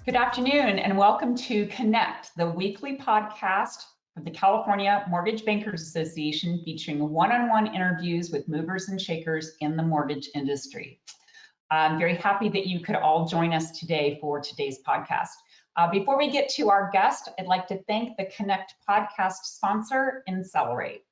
Good afternoon and welcome to Connect, the weekly podcast of the California Mortgage Bankers Association featuring one-on-one interviews with movers and shakers in the mortgage industry. I'm very happy that you could all join us today for today's podcast. Before we get to our guest, I'd like to thank the Connect podcast sponsor, Accelerate.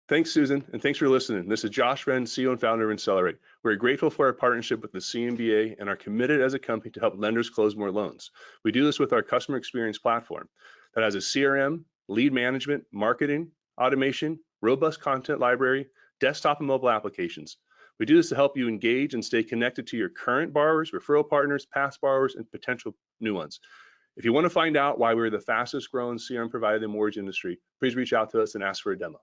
Thanks, Susan, and thanks for listening. This is Josh Wren, CEO and founder of Accelerate. We're grateful for our partnership with the CMBA and are committed as a company to help lenders close more loans. We do this with our customer experience platform that has a CRM, lead management, marketing, automation, robust content library, desktop and mobile applications. We do this to help you engage and stay connected to your current borrowers, referral partners, past borrowers, and potential new ones. If you want to find out why we're the fastest growing CRM provider in the mortgage industry, please reach out to us and ask for a demo.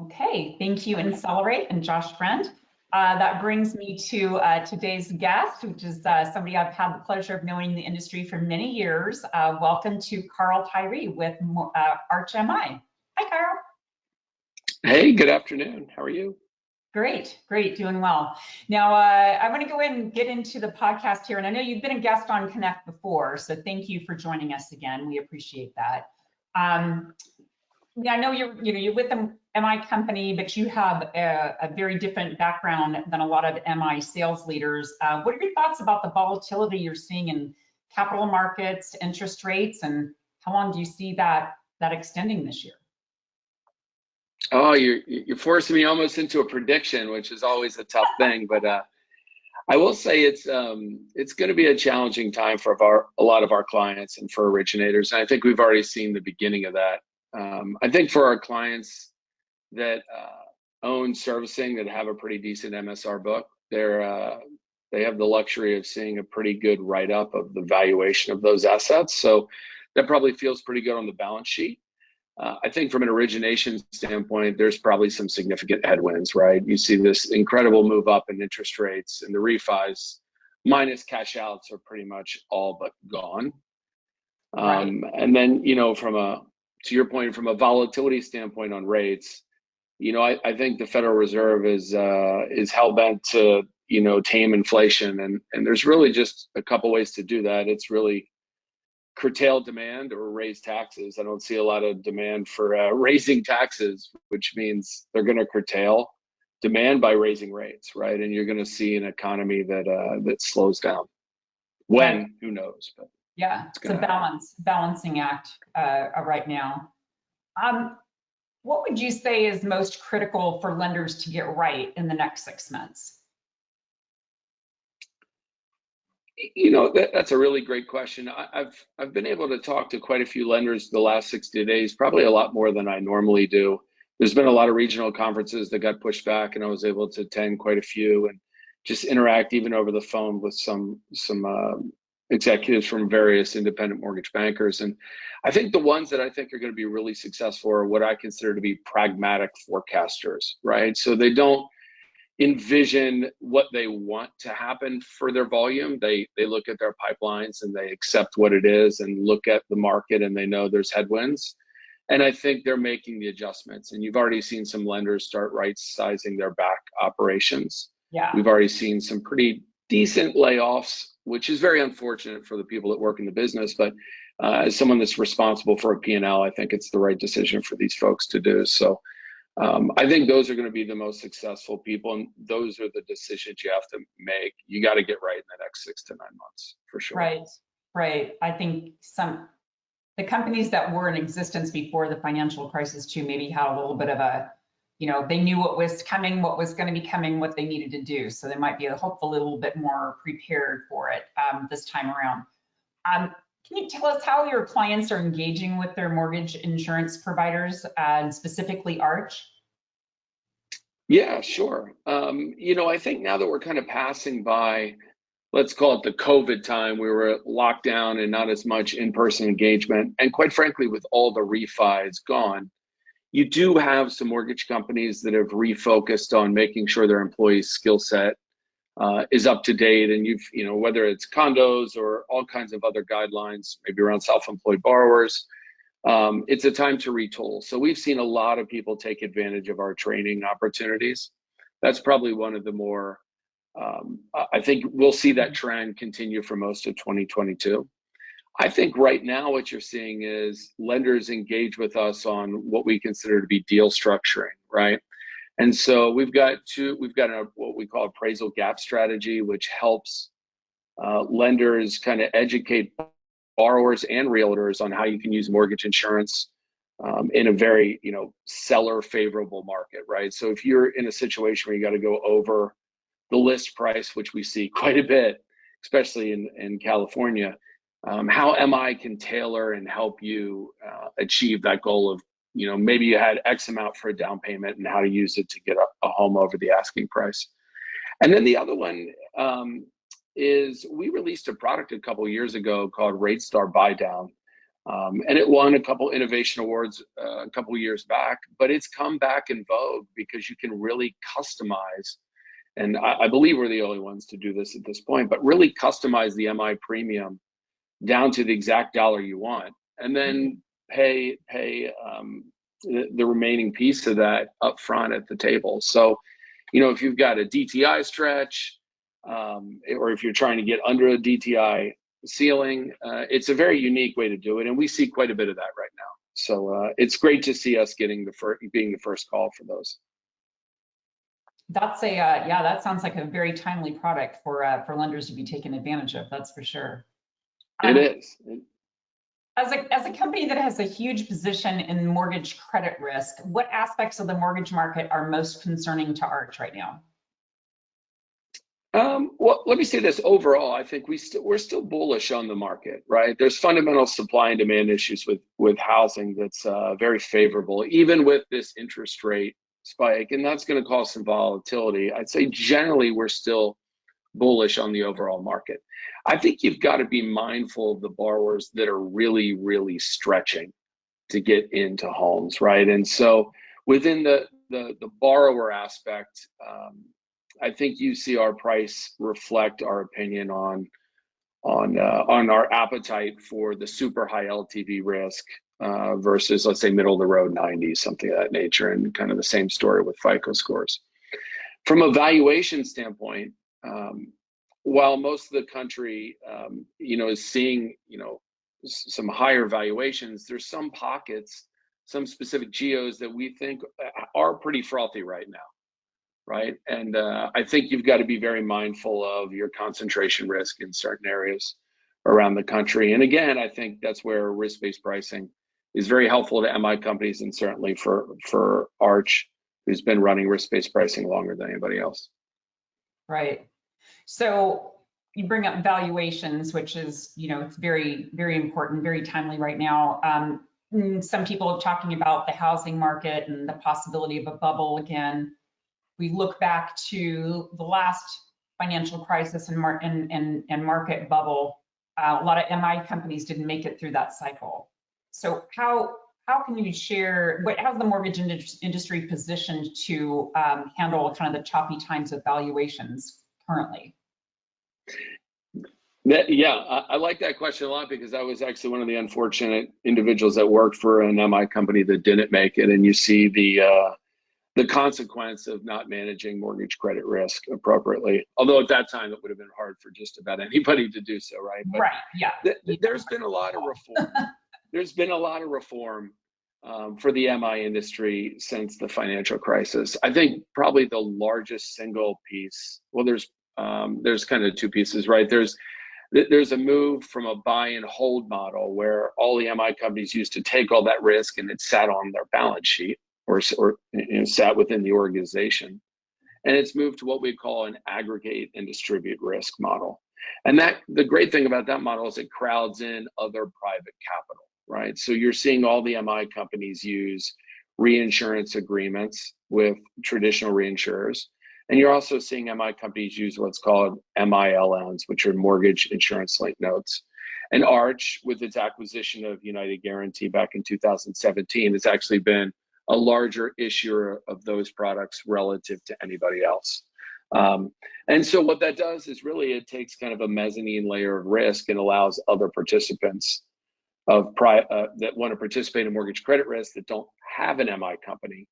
Okay, thank you, Accelerate and Josh Friend. That brings me to today's guest, which is somebody I've had the pleasure of knowing in the industry for many years. Welcome to Carl Tyree with Arch MI. Hi, Carl. Hey, good afternoon. How are you? Great, doing well. Now, I want to go in and get into the podcast here, and I know you've been a guest on Connect before, so thank you for joining us again. We appreciate that. I know you're with the MI company, but you have a very different background than a lot of MI sales leaders. What are your thoughts about the volatility you're seeing in capital markets, interest rates, and how long do you see that extending this year? Oh, you're forcing me almost into a prediction, which is always a tough thing. But I will say it's going to be a challenging time for a lot of our clients and for originators. And I think we've already seen the beginning of that. I think for our clients that own servicing that have a pretty decent MSR book, they have the luxury of seeing a pretty good write-up of the valuation of those assets. So that probably feels pretty good on the balance sheet. I think from an origination standpoint, there's probably some significant headwinds, right? You see this incredible move up in interest rates, and the refis minus cash outs are pretty much all but gone. Right. And then, to your point, from a volatility standpoint on rates, I think the Federal Reserve is hell-bent to, tame inflation. And there's really just a couple ways to do that. It's really curtail demand or raise taxes. I don't see a lot of demand for raising taxes, which means they're going to curtail demand by raising rates, right? And you're going to see an economy that slows down. When? Right. Who knows? But yeah, it's a balancing act right now. What would you say is most critical for lenders to get right in the next 6 months? That's a really great question. I've been able to talk to quite a few lenders the last 60 days, probably a lot more than I normally do. There's been a lot of regional conferences that got pushed back, and I was able to attend quite a few and just interact even over the phone with some executives from various independent mortgage bankers. And I think the ones that I think are going to be really successful are what I consider to be pragmatic forecasters, right? So they don't envision what they want to happen for their volume. They look at their pipelines and they accept what it is and look at the market, and they know there's headwinds. And I think they're making the adjustments. And you've already seen some lenders start right-sizing their back operations. Yeah. We've already seen some pretty decent layoffs, which is very unfortunate for the people that work in the business. But as someone that's responsible for a P&L, I think it's the right decision for these folks to do. So I think those are going to be the most successful people, and those are the decisions you have to make. You got to get right in the next 6 to 9 months, for sure. Right. I think the companies that were in existence before the financial crisis too maybe had a little bit of a, they knew what was coming, what was going to be coming, what they needed to do. So they might be hopefully a little bit more prepared for it this time around. Can you tell us how your clients are engaging with their mortgage insurance providers and specifically Arch? Yeah, sure. I think now that we're kind of passing by, let's call it the COVID time, we were locked down and not as much in-person engagement. And quite frankly, with all the refis gone, you do have some mortgage companies that have refocused on making sure their employees' skill set is up to date. And whether it's condos or all kinds of other guidelines, maybe around self-employed borrowers, it's a time to retool. So we've seen a lot of people take advantage of our training opportunities. That's probably one of the more I think we'll see that trend continue for most of 2022. I think right now what you're seeing is lenders engage with us on what we consider to be deal structuring, right? And so we've got what we call appraisal gap strategy, which helps lenders kind of educate borrowers and realtors on how you can use mortgage insurance in a very, seller favorable market, right? So if you're in a situation where you got to go over the list price, which we see quite a bit, especially in California, how MI can tailor and help you achieve that goal of, maybe you had X amount for a down payment and how to use it to get a home over the asking price. And then the other one is we released a product a couple years ago called RateStar Buy Down. And it won a couple innovation awards a couple years back, but it's come back in vogue because you can really customize, and I believe we're the only ones to do this at this point, but really customize the MI premium down to the exact dollar you want, and then pay the remaining piece of that up front at the table. So, if you've got a DTI stretch, or if you're trying to get under a DTI ceiling, it's a very unique way to do it, and we see quite a bit of that right now. So it's great to see us being the first call for those. That's that sounds like a very timely product for lenders to be taken advantage of. That's for sure. It is. As a company that has a huge position in mortgage credit risk, what aspects of the mortgage market are most concerning to Arch right now? Well, let me say this. Overall, I think we're still bullish on the market, right? There's fundamental supply and demand issues with housing that's very favorable, even with this interest rate spike, and that's going to cause some volatility. I'd say generally we're still bullish on the overall market. I think you've got to be mindful of the borrowers that are really, really stretching to get into homes, right? And so within the borrower aspect, I think you see our price reflect our opinion on our appetite for the super high LTV risk versus, let's say, middle of the road 90s, something of that nature, and kind of the same story with FICO scores. From a valuation standpoint, while most of the country, is seeing, some higher valuations, there's some pockets, some specific geos that we think are pretty frothy right now, right? And I think you've got to be very mindful of your concentration risk in certain areas around the country. And again, I think that's where risk-based pricing is very helpful to MI companies, and certainly for Arch, who's been running risk-based pricing longer than anybody else. Right. So you bring up valuations, which is, it's very, very important, very timely right now. Some people are talking about the housing market and the possibility of a bubble again. We look back to the last financial crisis and market bubble. A lot of MI companies didn't make it through that cycle. So how can you share, how's the mortgage industry positioned to handle kind of the choppy times of valuations currently? I like that question a lot, because I was actually one of the unfortunate individuals that worked for an MI company that didn't make it, and you see the consequence of not managing mortgage credit risk appropriately. Although at that time it would have been hard for just about anybody to do so, right? But right. Yeah. There's been a lot of reform. There's been a lot of reform for the MI industry since the financial crisis. I think probably the largest single piece. Well, there's kind of two pieces, right? There's a move from a buy and hold model where all the MI companies used to take all that risk and it sat on their balance sheet or sat within the organization. And it's moved to what we call an aggregate and distribute risk model. And the great thing about that model is it crowds in other private capital, right? So you're seeing all the MI companies use reinsurance agreements with traditional reinsurers. And you're also seeing MI companies use what's called MILNs, which are mortgage insurance linked notes. And Arch, with its acquisition of United Guaranty back in 2017, has actually been a larger issuer of those products relative to anybody else. And so what that does is really it takes kind of a mezzanine layer of risk and allows other participants that want to participate in mortgage credit risk that don't have an MI company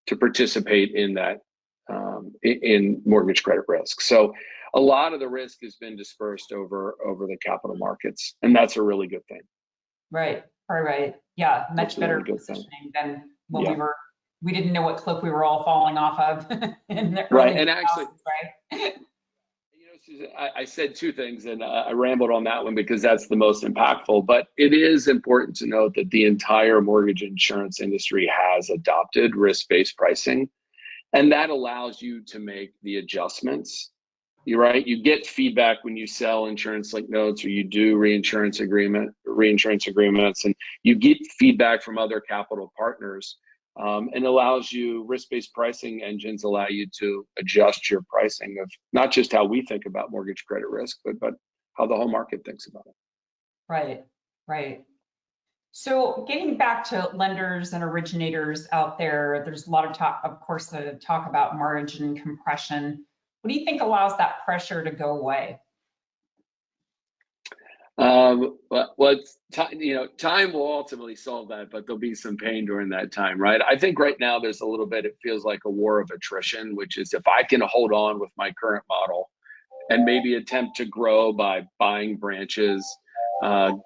to participate in that in mortgage credit risk. So a lot of the risk has been dispersed over the capital markets, and that's a really good thing. Right. Yeah, much better Really positioning than when Yeah. we didn't know what cliff we were all falling off of in the Right. early And 2000s, actually, right? Susan, I said two things, and I rambled on that one because that's the most impactful. But it is important to note that the entire mortgage insurance industry has adopted risk-based pricing, and that allows you to make the adjustments. You're right. You get feedback when you sell insurance-linked notes or you do reinsurance agreements, and you get feedback from other capital partners. And allows you, risk-based pricing engines allow you to adjust your pricing of not just how we think about mortgage credit risk, but how the whole market thinks about it. Right. So getting back to lenders and originators out there, there's a lot of talk, of course, talk about margin compression. What do you think allows that pressure to go away? Well, time will ultimately solve that, but there'll be some pain during that time, right? I think right now there's a little bit, it feels like a war of attrition, which is if I can hold on with my current model and maybe attempt to grow by buying branches,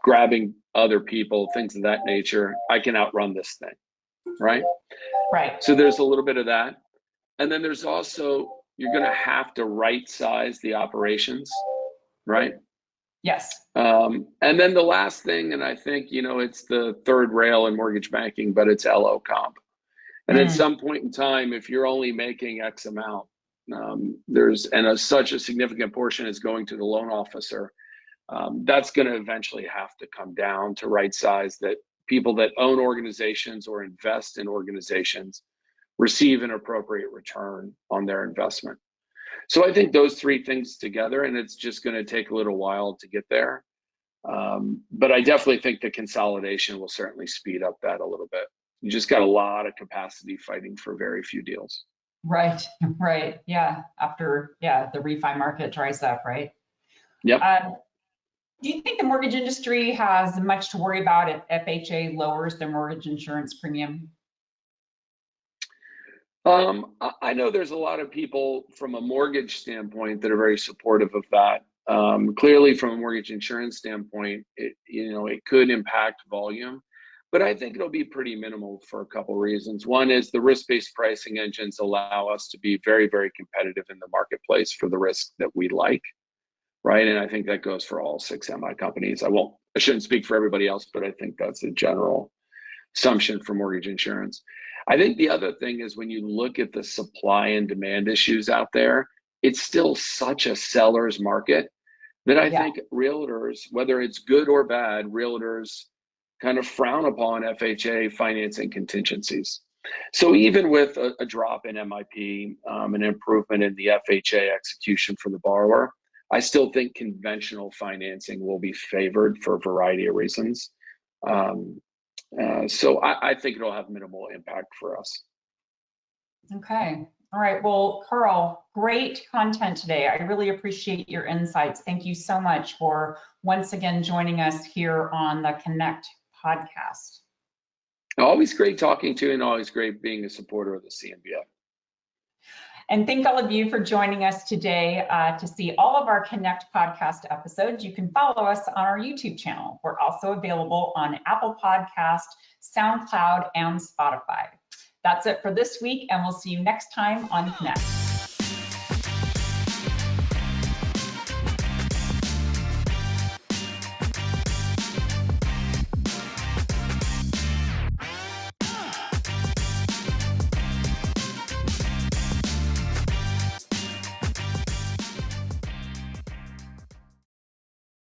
grabbing other people, things of that nature, I can outrun this thing, right? Right. So there's a little bit of that. And then there's also, you're going to have to right size the operations, right? Yes. And then the last thing, and I think, it's the third rail in mortgage banking, but it's LO comp. And at some point in time, if you're only making X amount, such a significant portion is going to the loan officer, that's going to eventually have to come down to right size that people that own organizations or invest in organizations receive an appropriate return on their investment. So I think those three things together, and it's just going to take a little while to get there. But I definitely think the consolidation will certainly speed up that a little bit. You just got a lot of capacity fighting for very few deals. Right. Yeah. After, the refi market dries up, right? Yep. Do you think the mortgage industry has much to worry about if FHA lowers their mortgage insurance premium? I know there's a lot of people from a mortgage standpoint that are very supportive of that. Clearly, from a mortgage insurance standpoint, it could impact volume, but I think it'll be pretty minimal for a couple reasons. One is the risk-based pricing engines allow us to be very, very competitive in the marketplace for the risk that we like, right? And I think that goes for all 6 MI companies. I shouldn't speak for everybody else, but I think that's a general assumption for mortgage insurance. I think the other thing is when you look at the supply and demand issues out there, it's still such a seller's market that I think realtors, whether it's good or bad, realtors kind of frown upon FHA financing contingencies. So even with a drop in MIP, an improvement in the FHA execution for the borrower, I still think conventional financing will be favored for a variety of reasons. So I think it'll have minimal impact for us. Okay. All right. Well, Carl, great content today. I really appreciate your insights. Thank you so much for once again joining us here on the Connect podcast. Always great talking to you and always great being a supporter of the CMBA. And thank all of you for joining us today. To see all of our Connect podcast episodes, you can follow us on our YouTube channel. We're also available on Apple Podcast, SoundCloud, and Spotify. That's it for this week, and we'll see you next time on Connect.